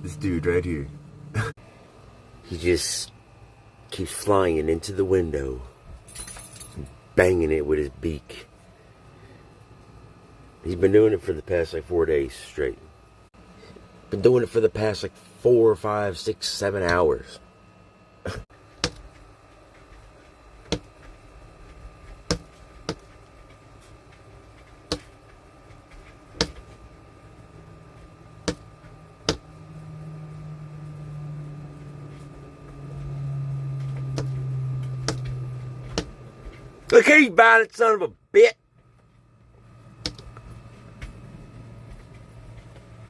This dude right here. He just keeps flying into the window, banging it with his beak. He's been doing it for the past like 4 days straight. Been doing it for the past like 4, 5, 6, 7 hours. Look, he's violent son of a bitch.